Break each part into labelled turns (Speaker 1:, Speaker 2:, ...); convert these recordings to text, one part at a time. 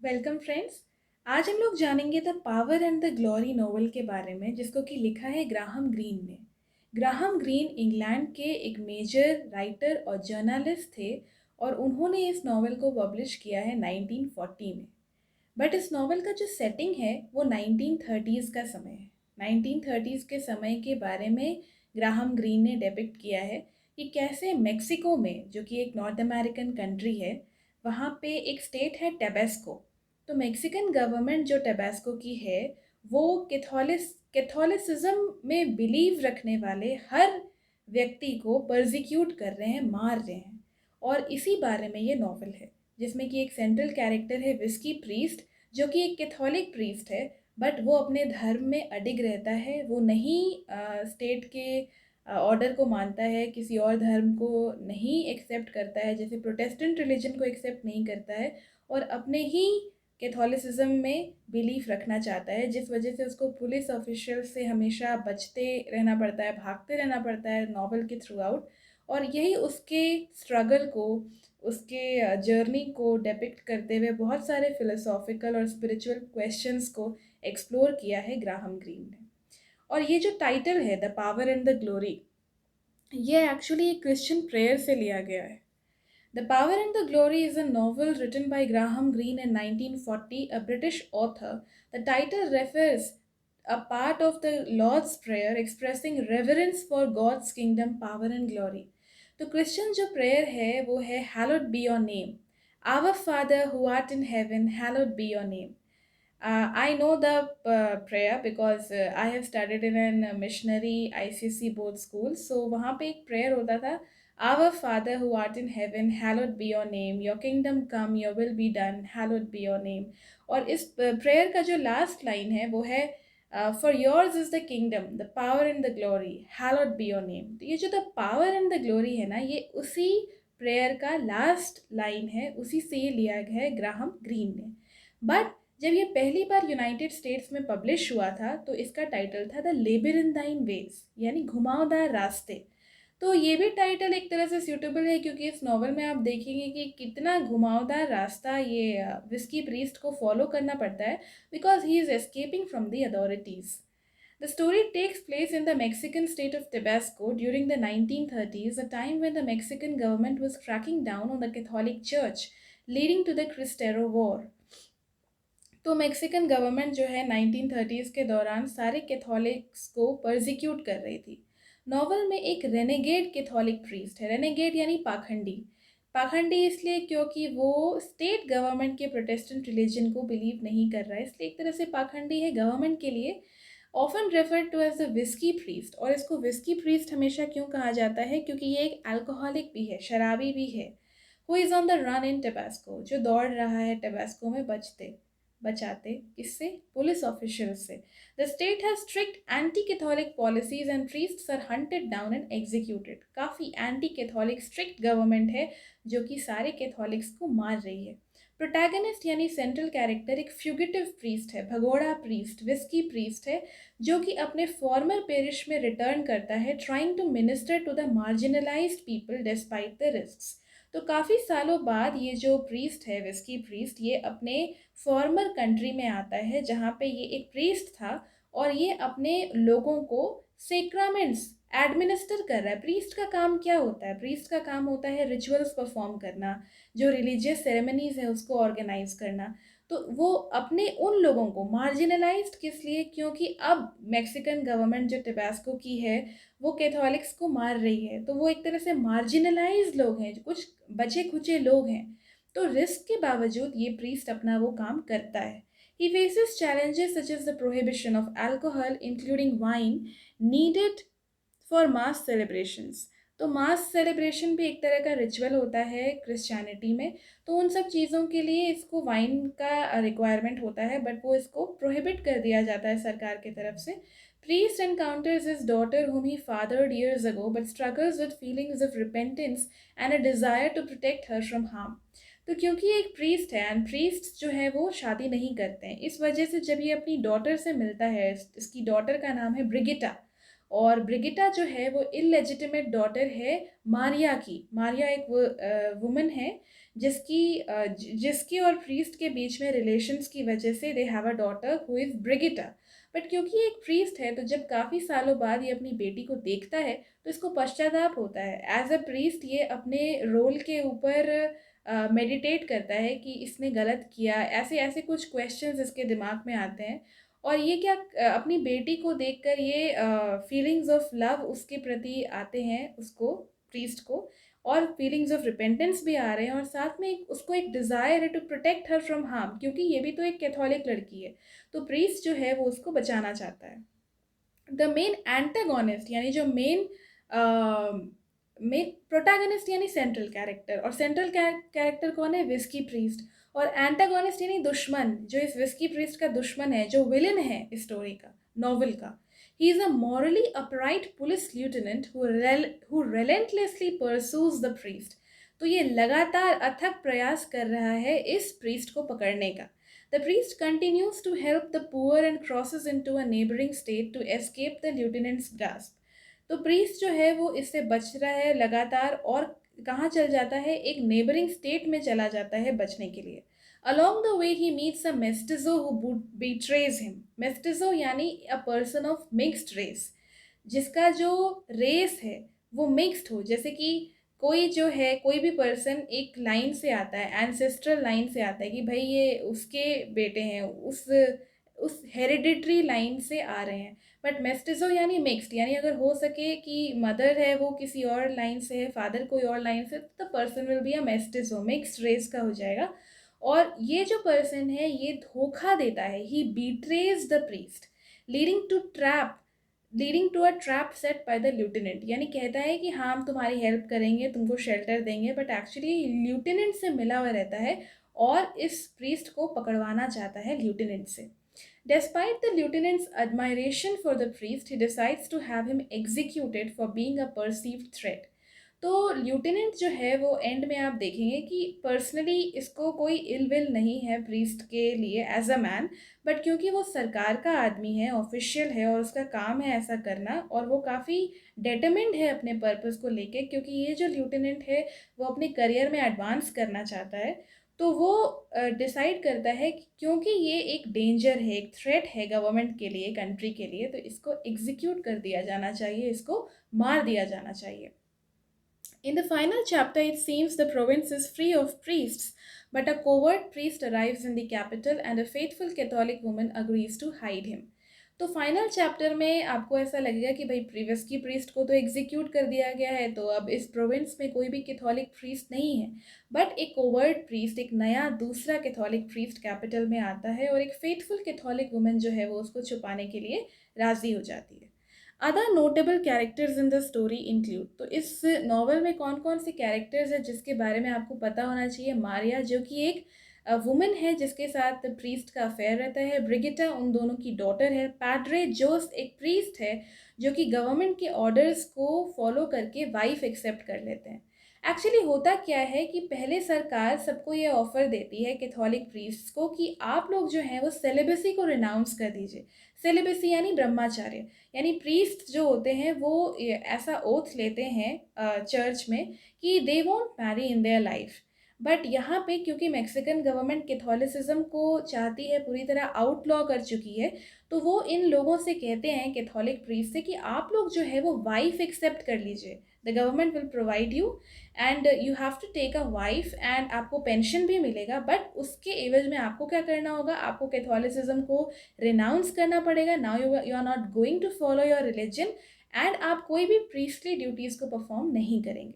Speaker 1: Welcome friends. आज हम लोग जानेंगे the power and the glory novel के बारे में, जिसको कि लिखा है ग्राहम ग्रीन ने। ग्राहम ग्रीन इंग्लैंड के एक मेजर राइटर और जर्नलिस्ट थे और उन्होंने इस नॉवल को पब्लिश किया है 1940 में। बट इस नॉवल का जो सेटिंग है वो 1930s का समय है। 1930s के समय के बारे में ग्राहम ग्रीन ने डिपिक्ट किया है कि कैसे मेक्सिको में, जो कि एक नॉर्थ अमेरिकन कंट्री है, वहाँ पे एक स्टेट है टेबेस्को। तो मेक्सिकन गवर्नमेंट जो टेबेस्को की है वो कैथोलिसिज्म में बिलीव रखने वाले हर व्यक्ति को परजिक्यूट कर रहे हैं, मार रहे हैं। और इसी बारे में ये नॉवल है, जिसमें कि एक सेंट्रल कैरेक्टर है विस्की प्रीस्ट, जो कि एक कैथोलिक प्रीस्ट है। बट वो अपने धर्म में अडिग रहता है, वो नहीं स्टेट के ऑर्डर को मानता है, किसी और धर्म को नहीं एक्सेप्ट करता है, जैसे प्रोटेस्टेंट रिलीजन को एक्सेप्ट नहीं करता है, और अपने ही कैथोलिसिज्म में बिलीफ रखना चाहता है, जिस वजह से उसको पुलिस ऑफिशियल से हमेशा बचते रहना पड़ता है, भागते रहना पड़ता है नॉवल के थ्रू आउट। और यही उसके स्ट्रगल को, उसके जर्नी को डिपिक्ट करते हुए बहुत सारे फिलोसॉफिकल और स्पिरिचुअल क्वेश्चंस को एक्सप्लोर किया है ग्राहम ग्रीन ने। और ये जो टाइटल है the power and the glory, ये एक्चुअली एक क्रिश्चियन प्रेयर से लिया गया है। The Power and the Glory is a novel written by Graham Greene in 1940, a British author. The title refers a part of the Lord's Prayer expressing reverence for God's kingdom, power and glory. तो Christian जो prayer है वो है Hallowed be your name. Our Father who art in heaven, hallowed be your name. I know the prayer because I have studied in a missionary ICSE board school. So वहाँ पे एक prayer होता था, Our Father who art in heaven, hallowed be your name. Your kingdom come, your will be done, hallowed be your name. और इस prayer का जो last line है वो है For yours is the kingdom, the power and the glory, hallowed be your name. तो ये जो the power and the glory है ना, ये उसी prayer का last line है, उसी से ये लिया गया है ग्राहम ग्रीन ने। बट जब ये पहली बार यूनाइटेड स्टेट्स में पब्लिश हुआ था तो इसका टाइटल था द लेबिरिंथाइन वेज, यानी घुमावदार रास्ते। तो ये भी टाइटल एक तरह से सूटेबल है, क्योंकि इस नॉवल में आप देखेंगे कि कितना घुमावदार रास्ता ये विस्की प्रीस्ट को फॉलो करना पड़ता है, because he is escaping from the authorities. The story takes place in the Mexican state of Tabasco during the 1930s, a time when the Mexican government was cracking down on the Catholic Church, leading to the Cristero War. तो Mexican government जो है 1930s के दौरान सारे Catholics को परजिक्यूट कर रही थी। नॉवल में एक रेनेगेड कैथोलिक प्रीस्ट है। रेनेगेड यानी पाखंडी। पाखंडी इसलिए क्योंकि वो स्टेट गवर्नमेंट के प्रोटेस्टेंट रिलीजन को बिलीव नहीं कर रहा है, इसलिए एक तरह से पाखंडी है गवर्नमेंट के लिए। Often referred to as the whisky priest. और इसको विस्की प्रीस्ट हमेशा क्यों कहा जाता है, क्योंकि ये एक अल्कोहलिक भी है, शराबी भी है। Who is on the run in Tabasco, जो दौड़ रहा है टेबास्को में बचाते किससे? पुलिस ऑफिशियल से। The state has strict anti Catholic policies and priests are hunted down and executed. काफ़ी एंटी कैथोलिक स्ट्रिक्ट गवर्नमेंट है जो कि सारे कैथोलिक्स को मार रही है। प्रोटैगनिस्ट यानी सेंट्रल कैरेक्टर एक फ्यूगिटिव प्रीस्ट है, भगोड़ा प्रीस्ट, विस्की प्रीस्ट है, जो कि अपने फॉर्मर पेरिश में रिटर्न करता है, trying to minister to the marginalised people despite the risks. तो काफ़ी सालों बाद ये जो प्रीस्ट है, विस्की प्रीस्ट, ये अपने फॉर्मर कंट्री में आता है जहाँ पे ये एक प्रीस्ट था, और ये अपने लोगों को सेक्रामेंट्स एडमिनिस्टर कर रहा है। प्रीस्ट का काम क्या होता है? प्रीस्ट का काम होता है रिचुअल्स परफॉर्म करना, जो रिलीजियस सेरेमनीज है उसको ऑर्गेनाइज करना। तो वो अपने उन लोगों को मार्जिनलाइज्ड किस लिए? क्योंकि अब मेक्सिकन गवर्नमेंट जो टेबास्को की है वो कैथोलिक्स को मार रही है, तो वो एक तरह से मार्जिनलाइज्ड लोग हैं, जो कुछ बचे खुचे लोग हैं। तो रिस्क के बावजूद ये प्रीस्ट अपना वो काम करता है। He faces challenges such as the prohibition of alcohol, including wine, needed for mass celebrations. तो मास सेलिब्रेशन भी एक तरह का रिचुअल होता है क्रिश्चियनिटी में, तो उन सब चीज़ों के लिए इसको वाइन का रिक्वायरमेंट होता है, बट वो इसको प्रोहिबिट कर दिया जाता है सरकार की तरफ से। Priest encounters his daughter whom he fathered years ago but struggles with feelings of repentance and a desire to protect her from harm. तो क्योंकि एक प्रीस्ट है एंड प्रीस्ट जो है वो शादी नहीं करते हैं, इस वजह से जब ये अपनी डॉटर से मिलता है, इसकी डॉटर का नाम है ब्रिगिटा, और ब्रिगिटा जो है वो इलेजिटिमेट डॉटर है मारिया की। मारिया एक वुमन है जिसकी और प्रीस्ट के बीच में रिलेशंस की वजह से they have a daughter who is Brigitta. But क्योंकि ये एक प्रीस्ट है तो जब काफ़ी सालों बाद ये अपनी बेटी को देखता है तो इसको पश्चाताप होता है। एज अ प्रीस्ट ये अपने रोल के ऊपर मेडिटेट करता है कि इसने गलत किया, ऐसे ऐसे कुछ क्वेश्चंस इसके दिमाग में आते हैं। और ये क्या अपनी बेटी को देखकर ये फीलिंग्स ऑफ लव उसके प्रति आते हैं उसको, प्रीस्ट को, और फीलिंग्स ऑफ रिपेंटेंस भी आ रहे हैं, और साथ में उसको एक डिज़ायर है to protect her from harm, क्योंकि ये भी तो एक कैथोलिक लड़की है। तो प्रीस्ट जो है वो उसको बचाना चाहता है। द मेन एंटागोनिस्ट यानी जो मेन प्रोटैगनिस्ट यानी सेंट्रल कैरेक्टर, और सेंट्रल कैरेक्टर कौन है? Whisky priest. और एंटागोनिस्ट यानी दुश्मन, जो इस विस्की प्रीस्ट का दुश्मन है, जो विलन है इस स्टोरी का, नॉवल का। He is a morally upright police lieutenant who relentlessly pursues the priest। तो ये लगातार अथक प्रयास कर रहा है इस प्रीस्ट को पकड़ने का। The priest continues to help the poor and crosses into a neighboring state to escape the lieutenant's grasp। तो प्रीस्ट जो है वो इससे बच रहा है लगातार, और कहाँ चल जाता है? एक नेबरिंग स्टेट में चला जाता है बचने के लिए। Along the way he meets a mestizo who betrays him। mestizo यानी a person of mixed race, जिसका जो रेस है वो मिक्स्ड हो। जैसे कि कोई जो है, कोई भी पर्सन एक लाइन से आता है, एंसेस्ट्रल लाइन से आता है कि भाई ये उसके बेटे हैं, उस हेरिडिटरी लाइन से आ रहे हैं। बट मेस्टिजो यानी मिक्स्ड, यानी अगर हो सके कि मदर है वो किसी और लाइन से है, फादर कोई और लाइन से, तो the person will be a mestizo, mixed race का हो जाएगा। और ये जो पर्सन है ये धोखा देता है, he betrays the priest leading to a trap set by the lieutenant. यानी कहता है कि हाँ हम तुम्हारी हेल्प करेंगे, तुमको शेल्टर देंगे, बट एक्चुअली ल्यूटेनेंट से मिला हुआ रहता है और इस प्रीस्ट को पकड़वाना चाहता है ल्यूटेनेंट से। Despite the lieutenant's admiration for the priest, he decides to have him executed for being a perceived threat। तो ल्यूटेनेंट जो है वो एंड में आप देखेंगे कि पर्सनली इसको कोई इल विल नहीं है प्रीस्ट के लिए एज अ मैन, बट क्योंकि वो सरकार का आदमी है, ऑफिशियल है, और उसका काम है ऐसा करना, और वो काफ़ी डेटरमिन्ड है अपने पर्पस को लेके, क्योंकि ये जो ल्यूटेनेंट है वो अपने करियर में एडवांस करना चाहता है। तो वो डिसाइड करता है कि क्योंकि ये एक डेंजर है, एक थ्रेट है गवर्नमेंट के लिए, कंट्री के लिए, तो इसको एग्जीक्यूट कर दिया जाना चाहिए, इसको मार दिया जाना चाहिए। In the final chapter, it seems the province is free of priests, but a covert priest arrives in the capital and a faithful Catholic woman agrees to hide him। तो फाइनल चैप्टर में आपको ऐसा लगेगा कि भाई previous की priest को तो एग्जीक्यूट कर दिया गया है, तो अब इस प्रोविंस में कोई भी कैथोलिक प्रीस्ट नहीं है। बट एक कोवर्ट प्रीस्ट, एक नया दूसरा कैथोलिक प्रीस्ट कैपिटल में आता है, और एक फेथफुल कैथोलिक वुमन जो है वो उसको छुपाने के लिए राज़ी हो जाती है। Other notable characters in the story include. तो इस नॉवल में कौन कौन से कैरेक्टर्स हैं जिसके बारे में आपको पता होना चाहिए? मारिया, जो कि एक वुमन है जिसके साथ प्रीस्ट का अफेयर रहता है। ब्रिगिटा उन दोनों की डॉटर है। पैड्रे जोस एक प्रीस्ट है जो कि गवर्नमेंट के ऑर्डर्स को फॉलो करके वाइफ एक्सेप्ट कर लेते हैं। एक्चुअली होता क्या है कि पहले सरकार सबको ये ऑफ़र देती है कैथोलिक प्रीस्ट्स को कि आप लोग जो हैं वो सेलिबेसी को रिनाउंस कर दीजिए। सेलिबेसी यानी ब्रह्मचार्य, यानी प्रीस्ट जो होते हैं वो ऐसा ओथ लेते हैं चर्च में कि they won't marry in their life. But यहाँ पे क्योंकि मेक्सिकन गवर्नमेंट कैथोलिसिज्म को चाहती है, पूरी तरह आउटलॉ कर चुकी है, तो वो इन लोगों से कहते हैं कैथोलिक प्रीस्ट से कि आप लोग जो है वो वाइफ एक्सेप्ट कर लीजिए, the government will provide you and you have to take a wife and आपको पेंशन भी मिलेगा। बट उसके एवज में आपको क्या करना होगा? आपको कैथोलिसिज्म को रिनाउंस करना पड़ेगा। Now you are not going to follow your religion and आप कोई भी प्रीस्टली ड्यूटीज़ को परफॉर्म नहीं करेंगे।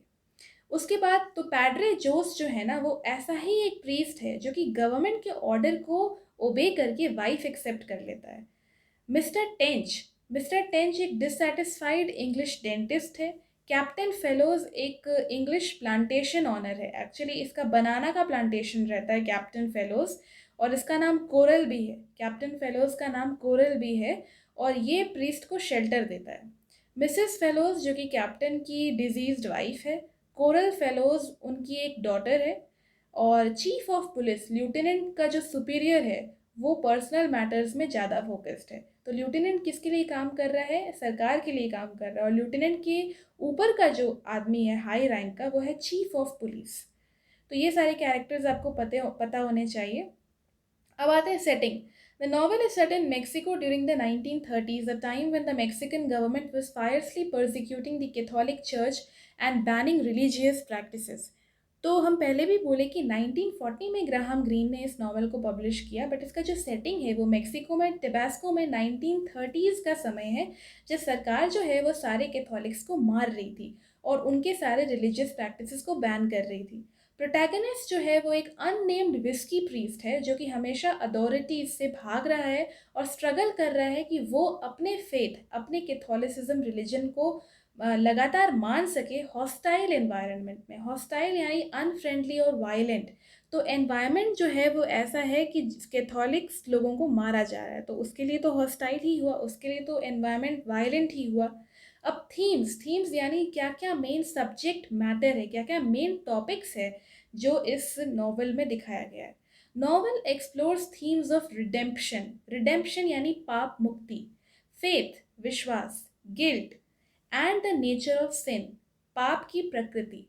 Speaker 1: उसके बाद तो पैड्रे जोस जो है ना वो ऐसा ही एक प्रीस्ट है जो कि गवर्नमेंट के ऑर्डर को ओबे करके वाइफ एक्सेप्ट कर लेता है। मिस्टर टेंच एक डिससेटिस्फाइड इंग्लिश डेंटिस्ट है। कैप्टन फेलोज एक इंग्लिश प्लांटेशन ऑनर है। एक्चुअली इसका बनाना का प्लांटेशन रहता है कैप्टन फेलोज, और इसका नाम कोरल भी है। कैप्टन फेलोज का नाम कोरल भी है, और ये प्रीस्ट को शेल्टर देता है। मिसेस फेलोज जो कि कैप्टन की डिजीज्ड वाइफ है। कोरल फेलोज उनकी एक डॉटर है। और चीफ ऑफ पुलिस, ल्यूटेनेंट का जो सुपीरियर है, वो पर्सनल मैटर्स में ज़्यादा फोकस्ड है। तो लेफ्टिनेंट किसके लिए काम कर रहा है? सरकार के लिए काम कर रहा है। और लेफ्टिनेंट के ऊपर का जो आदमी है हाई रैंक का, वो है चीफ ऑफ पुलिस। तो ये सारे कैरेक्टर्स आपको पता होने चाहिए। अब आते हैं setting. The novel is set in Mexico during the 1930s, a time when the Mexican government was fiercely persecuting the Catholic Church and banning religious practices. तो हम पहले भी बोले कि 1940 में ग्राहम ग्रीन ने इस नावल को पब्लिश किया, बट इसका जो सेटिंग है वो मेक्सिको में, टिबास्को में 1930s का समय है, जब सरकार जो है वो सारे कैथोलिक्स को मार रही थी और उनके सारे रिलीजियस प्रैक्टिसेस को बैन कर रही थी। प्रोटैगनिस्ट जो है वो एक अननेम्ड विस्की प्रीस्ट है जो कि हमेशा अथॉरिटीज से भाग रहा है और स्ट्रगल कर रहा है कि वो अपने फेथ, अपने कैथोलिसिज्म रिलीजन को लगातार मान सके हॉस्टाइल एनवायरनमेंट में। हॉस्टाइल यानी अनफ्रेंडली और वायलेंट। तो एनवायरनमेंट जो है वो ऐसा है कि कैथोलिक्स लोगों को मारा जा रहा है, तो उसके लिए तो हॉस्टाइल ही हुआ, उसके लिए तो एनवायरनमेंट वायलेंट ही हुआ। अब थीम्स यानी क्या क्या मेन सब्जेक्ट मैटर है, क्या क्या मेन टॉपिक्स है जो इस नॉवल में दिखाया गया है। Novel explores themes of redemption यानी पाप मुक्ति, फेथ विश्वास, guilt and the nature of sin पाप की प्रकृति।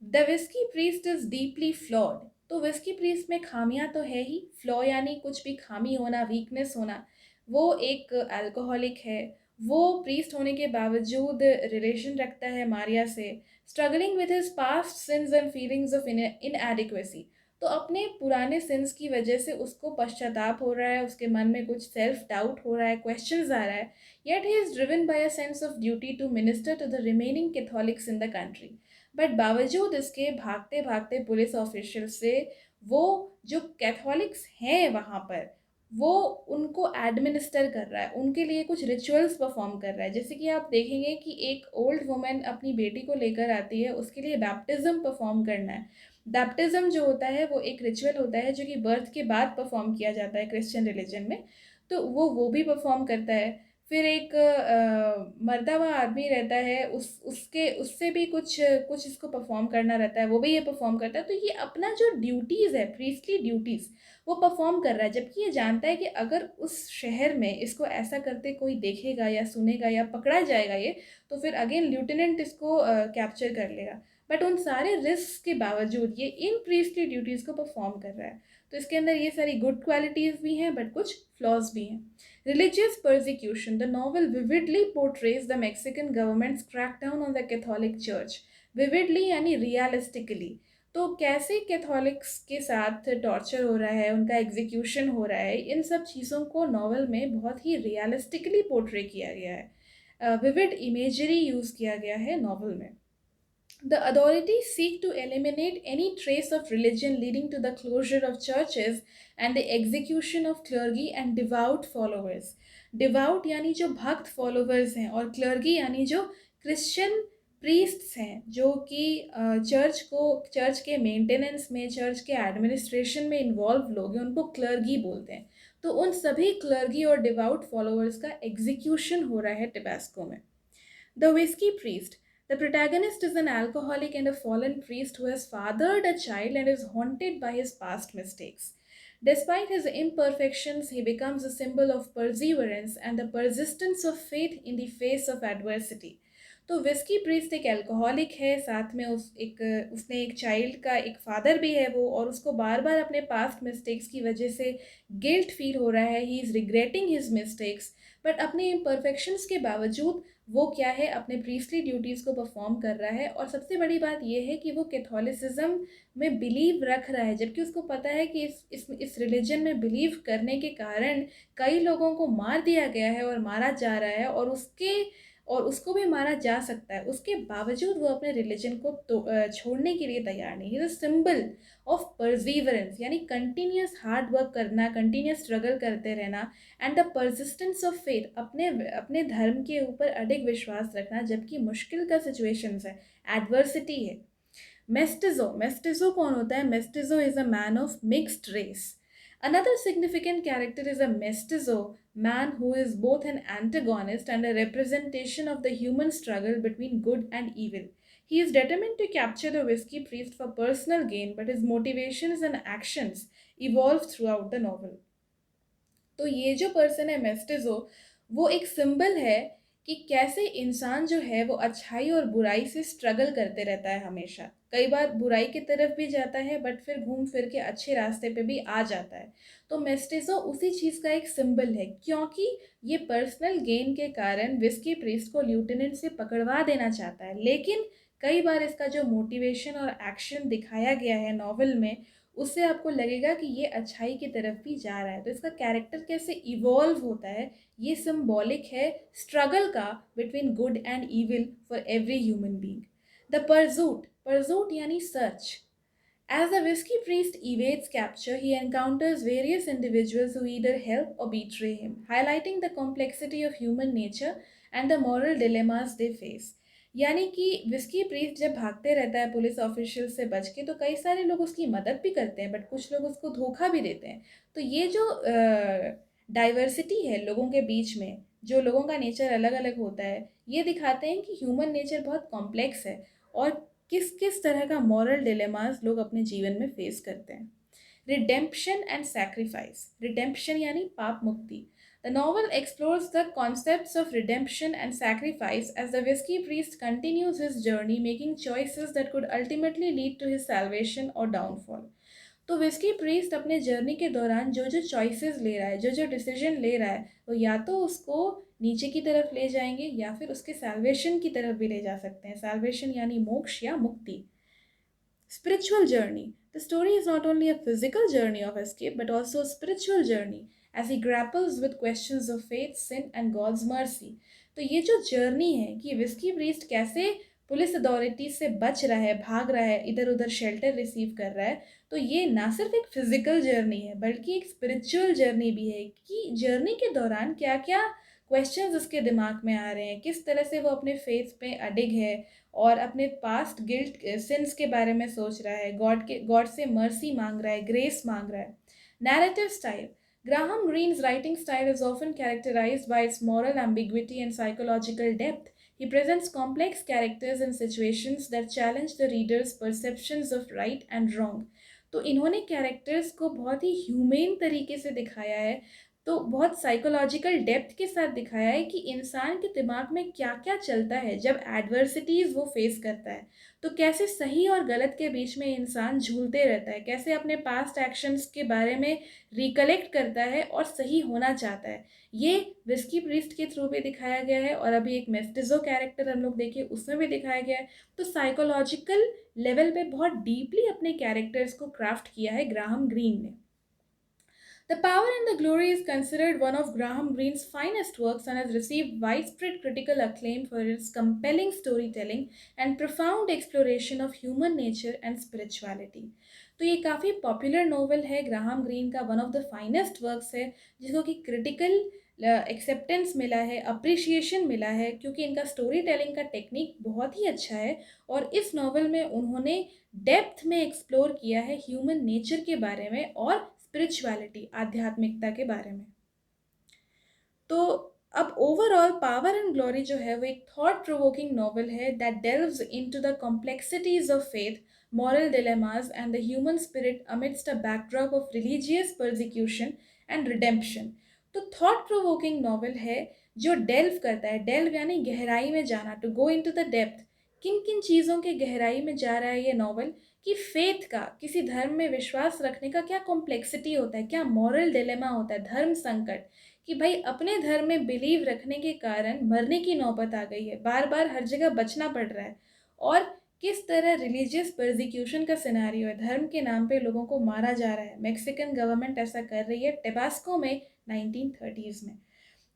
Speaker 1: The whisky priest is deeply flawed. तो विस्की प्रीस्ट में खामियां तो है ही, फ्लॉ यानी कुछ भी खामी होना, वीकनेस होना। वो एक अल्कोहलिक है, वो प्रीस्ट होने के बावजूद रिलेशन रखता है मारिया से, struggling with his past since and feelings of inadequacy. तो अपने पुराने सिंस की वजह से उसको पश्चाताप हो रहा है, उसके मन में कुछ सेल्फ डाउट हो रहा है, क्वेश्चंस आ रहा है। Yet he is driven by a sense of duty to minister to the remaining Catholics in the country. But बावजूद इसके भागते भागते पुलिस ऑफिशियल से वो जो कैथोलिक्स हैं वहाँ पर, वो उनको एडमिनिस्टर कर रहा है, उनके लिए कुछ रिचुअल्स परफॉर्म कर रहा है। जैसे कि आप देखेंगे कि एक ओल्ड वुमेन अपनी बेटी को लेकर आती है, उसके लिए बैप्टिज्म परफॉर्म करना है। बैप्टिज्म जो होता है वो एक रिचुअल होता है जो कि बर्थ के बाद परफॉर्म किया जाता है क्रिश्चियन रिलीजन में, तो वो भी परफॉर्म करता है। फिर एक मरता हुआ आदमी रहता है, उससे भी कुछ कुछ इसको परफॉर्म करना रहता है, वो भी ये परफॉर्म करता है। तो ये अपना जो ड्यूटीज़ है, प्रीस्टली ड्यूटीज़, वो परफॉर्म कर रहा है, जबकि ये जानता है कि अगर उस शहर में इसको ऐसा करते कोई देखेगा या सुनेगा या पकड़ा जाएगा ये, तो फिर अगेन लेफ्टिनेंट इसको कैप्चर कर लेगा। बट उन सारे रिस्क के बावजूद ये इन प्रीस्टली ड्यूटीज़ को परफॉर्म कर रहा है। तो इसके अंदर ये सारी गुड क्वालिटीज़ भी हैं बट कुछ फ्लॉज भी हैं। Religious persecution. The novel vividly portrays the Mexican government's crackdown on the Catholic Church. Vividly यानी realistically। तो कैसे कैथोलिक्स के साथ टॉर्चर हो रहा है, उनका एग्जीक्यूशन हो रहा है, इन सब चीज़ों को नॉवल में बहुत ही रियलिस्टिकली पोर्ट्रे किया गया है। विविड इमेजरी यूज़ किया गया है नॉवल में। The authorities seek to eliminate any trace of religion, leading to the closure of churches and the execution of clergy and devout followers. Devout यानी जो भक्त followers हैं, और clergy यानी जो क्रिश्चियन प्रीस्ट्स हैं जो कि चर्च के मेंटेनेंस में, चर्च के एडमिनिस्ट्रेशन में इन्वॉल्व लोग हैं, उनको क्लर्गी बोलते हैं। तो उन सभी क्लर्गी और डिवाउट फॉलोअर्स का एग्जीक्यूशन हो रहा है टिबास्को में। The whisky priest. The protagonist is an alcoholic and a fallen priest who has fathered a child and is haunted by his past mistakes. Despite his imperfections, he becomes a symbol of perseverance and the persistence of faith in the face of adversity. तो whisky priest एक alcoholic है, साथ में उसने एक child का एक father भी है वो, और उसको बार बार अपने पास्ट मिस्टेक्स की वजह से गिल्ट फील हो रहा है। He is regretting his mistakes, but अपने इम्परफेक्शंस के बावजूद वो क्या है, अपने प्रीस्टली ड्यूटीज़ को परफॉर्म कर रहा है। और सबसे बड़ी बात ये है कि वो कैथोलिसिज्म में बिलीव रख रहा है, जबकि उसको पता है कि इस रिलीजन में बिलीव करने के कारण कई लोगों को मार दिया गया है और मारा जा रहा है, और उसको भी मारा जा सकता है। उसके बावजूद वो अपने रिलीजन को छोड़ने के लिए तैयार नहीं। इज अ सिंबल ऑफ परजीवरेंस यानी कंटिन्यूस हार्ड वर्क करना, कंटिन्यूस स्ट्रगल करते रहना, and the persistence of faith, अपने धर्म के ऊपर अडिग विश्वास रखना जबकि मुश्किल का सिचुएशंस है, एडवर्सिटी है। मेस्टिजो कौन होता है? Mestizo is a man of mixed race. Another significant character is a mestizo man who is both an antagonist and a representation of the human struggle between good and evil. He is determined to capture the whiskey priest for personal gain, but his motivations and actions evolve throughout the novel. तो ये जो person है mestizo, वो एक symbol है कि कैसे इंसान जो है वो अच्छाई और बुराई से स्ट्रगल करते रहता है हमेशा। कई बार बुराई की तरफ भी जाता है बट फिर घूम फिर के अच्छे रास्ते पे भी आ जाता है। तो मेस्टिज़ो उसी चीज़ का एक सिंबल है, क्योंकि ये पर्सनल गेन के कारण व्हिस्की प्रीस्ट को लिeutenant से पकड़वा देना चाहता है। लेकिन कई बार इसका जो मोटिवेशन और एक्शन दिखाया गया है नॉवल में, उससे आपको लगेगा कि ये अच्छाई की तरफ भी जा रहा है। तो इसका कैरेक्टर कैसे इवॉल्व होता है, ये सिंबॉलिक है स्ट्रगल का between good and evil for every human being. The pursuit, pursuit यानी search. As the whiskey priest evades capture, he encounters various individuals who either help or betray him, highlighting the complexity of human nature and the moral dilemmas they face. यानी कि whisky priest जब भागते रहता है police official से बच के, तो कई सारे लोग उसकी मदद भी करते हैं बट कुछ लोग उसको धोखा भी देते हैं। तो ये जो डाइवर्सिटी है लोगों के बीच में, जो लोगों का नेचर अलग अलग होता है, ये दिखाते हैं कि ह्यूमन नेचर बहुत कॉम्प्लेक्स है और किस किस तरह का मॉरल डिलेमास लोग अपने जीवन में फेस करते हैं। रिडेम्पशन एंड सैक्रिफाइस, रिडेम्पशन यानी पाप मुक्ति। The novel explores the concepts of redemption and sacrifice as the whisky priest continues his journey making choices that could ultimately lead to his salvation और डाउनफॉल। तो whisky priest अपने journey के दौरान जो जो चॉइसेस ले रहा है, जो जो डिसीजन ले रहा है, वो या तो उसको नीचे की तरफ ले जाएंगे या फिर उसके सैल्वेशन की तरफ भी ले जा सकते हैं। सैल्वेशन यानी मोक्ष या मुक्ति। Spiritual journey. The story is not only a physical journey of escape but also a spiritual journey as he grapples with questions of faith, sin and God's mercy. तो ये जो जर्नी है कि विस्की प्रीस्ट कैसे police authority से बच रहा है, भाग रहा है, इधर उधर शेल्टर रिसीव कर रहा है, तो ये ना सिर्फ एक फिजिकल जर्नी है बल्कि एक स्पिरिचुअल जर्नी भी है कि जर्नी के दौरान क्या क्या क्वेश्चंस उसके दिमाग में आ रहे हैं, किस तरह से वो अपने फेथ पे अडिग है और अपने पास्ट गिल्ट सिंस के बारे में सोच रहा है, गॉड से मर्सी मांग रहा है, ग्रेस मांग रहा है। Narrative style. Graham Greene's writing style is often characterized by its moral ambiguity and psychological depth. He presents complex characters and situations that challenge the reader's perceptions of right and wrong. तो इन्होंने characters को बहुत ही humane तरीके से दिखाया है, तो बहुत साइकोलॉजिकल डेप्थ के साथ दिखाया है कि इंसान के दिमाग में क्या क्या चलता है जब एडवर्सिटीज़ वो फेस करता है। तो कैसे सही और गलत के बीच में इंसान झूलते रहता है, कैसे अपने पास्ट एक्शंस के बारे में रिकलेक्ट करता है और सही होना चाहता है। ये विस्की प्रीस्ट के थ्रू भी दिखाया गया है और अभी एक मेस्टिज़ो कैरेक्टर हम लोग देखिए उसमें भी दिखाया गया है। तो साइकोलॉजिकल लेवल पे बहुत डीपली अपने कैरेक्टर्स को क्राफ्ट किया है ग्राहम ग्रीन ने। The Power and the Glory is considered one of Graham Greene's finest works and has received widespread critical acclaim for its compelling storytelling and profound exploration of human nature and spirituality. तो ये काफ़ी popular novel है, Graham green का one of the finest works है जिसको कि critical acceptance मिला है, अप्रिशिएशन मिला है क्योंकि इनका स्टोरी टेलिंग का टेक्निक बहुत ही अच्छा है और इस नॉवल में उन्होंने डेप्थ में एक्सप्लोर किया है ह्यूमन नेचर के बारे में और स्पिरिचुअलिटी, आध्यात्मिकता के बारे में। तो अब ओवरऑल पावर एंड ग्लोरी जो है वो एक थॉट प्रोवोकिंग नॉवल है that delves into the complexities of faith, moral dilemmas and the human spirit amidst a backdrop of religious persecution and redemption. तो थॉट प्रोवोकिंग नॉवल है जो delve करता है, डेल्व यानी गहराई में जाना, to go into the depth. किन किन चीज़ों के गहराई में जा रहा है ये नॉवल कि फेथ का, किसी धर्म में विश्वास रखने का क्या कॉम्प्लेक्सिटी होता है, क्या मॉरल डिलेमा होता है, धर्म संकट कि भाई अपने धर्म में बिलीव रखने के कारण मरने की नौबत आ गई है, बार बार हर जगह बचना पड़ रहा है और किस तरह रिलीजियस परसिक्यूशन का सिनेरियो है, धर्म के नाम पे लोगों को मारा जा रहा है। मेक्सिकन गवर्नमेंट ऐसा कर रही है टेबास्को में 1930s में।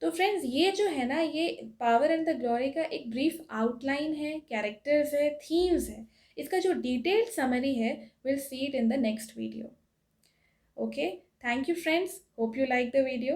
Speaker 1: तो फ्रेंड्स ये जो है ना, ये पावर एंड द ग्लोरी का एक ब्रीफ आउटलाइन है, कैरेक्टर्स है, थीम्स है। इसका जो डिटेल्ड समरी है will see it in the next video. Okay, thank you friends, hope you like the video.